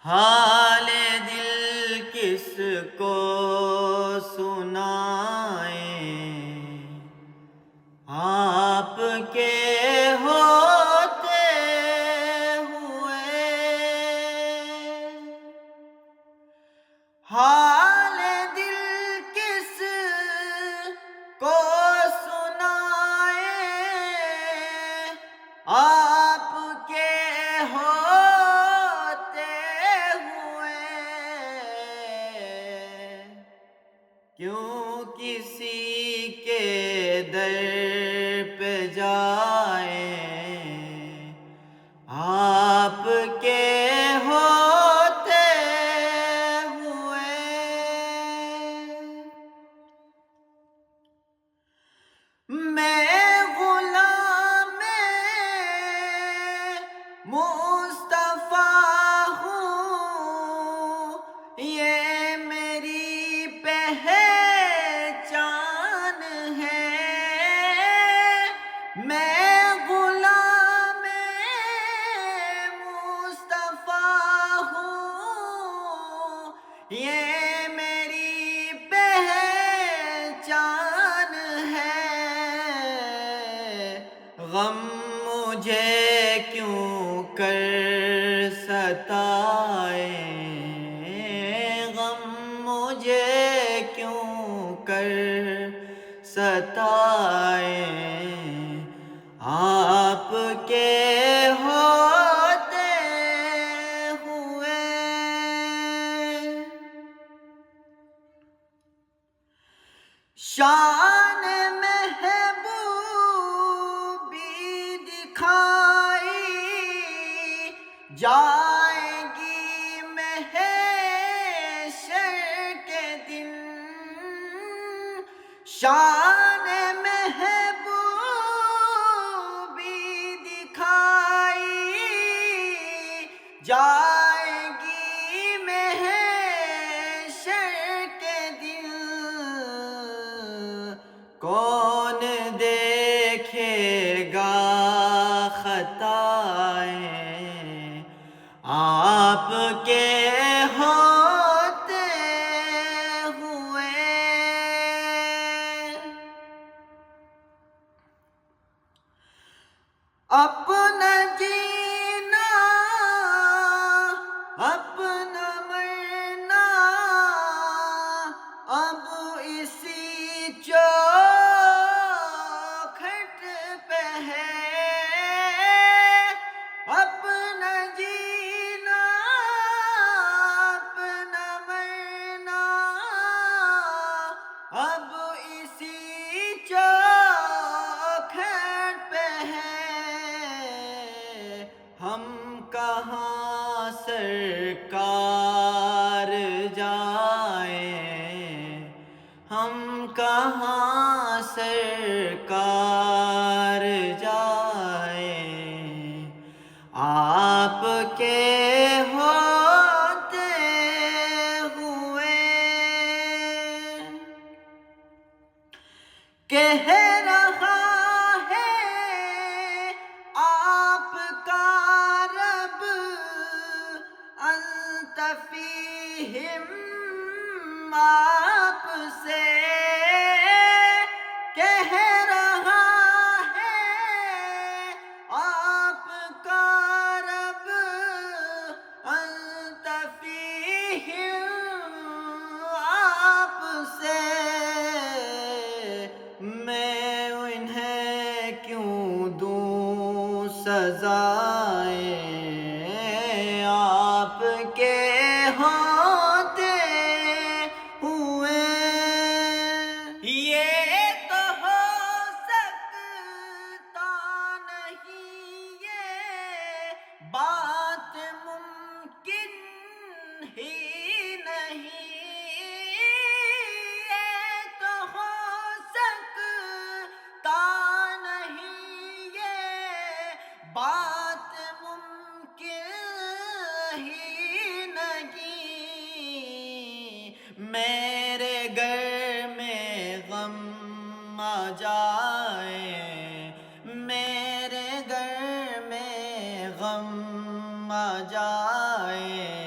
حال دل کس کو سنائیں، آپ کے ہوتے ہوئے۔ حال دل کس کو سنائیں، آپ کے ہوتے ہوئے۔ کیوں کسی کے در پہ جائیں، آپ کے ہوتے ہوئے۔ میں غلام مصطفیٰ ہوں، یہ میری پہچان ہے۔ میں غلام مصطفیٰ ہوں، یہ میری پہچان ہے۔ غم مجھے کیوں کر ستائے، غم مجھے کیوں کر ستائے، آپ کے ہوتے ہوئے۔ شان محبوبی دکھائی جائے گی محشر کے دن، شان محبوبی دکھائی جائے گی محشر کے دن۔ کون دیکھے گا خطائیں، آپ کے ہوتے ہوئے۔ اپنا جینا اپنا مرنا اب اسی چوکھٹ پہ ہے۔ اپنا جینا اپنا مرنا اب اسی چوکھٹ پہ ہے۔ ہم کہاں سرکار جائیں، ہم کہاں سرکار جائیں، آپ کے ہوتے ہوئے۔ کہہ رہا ہے آپ کا رب انت فیہم، آپ سے کہہ رہا ہے آپ کا رب انت فیہم، آپ سے۔ میں انہیں کیوں دوں سزائیں، آپ کے ہوتے ہوئے۔ یہ تو ہو سکتا نہیں، یہ بات ممکن ہی نہیں، یہ تو ہو سکتا نہیں، یہ بات ممکن ہی نہیں۔ میرے گھر میں غم آ جائے، میرے گھر میں غم آ جائے،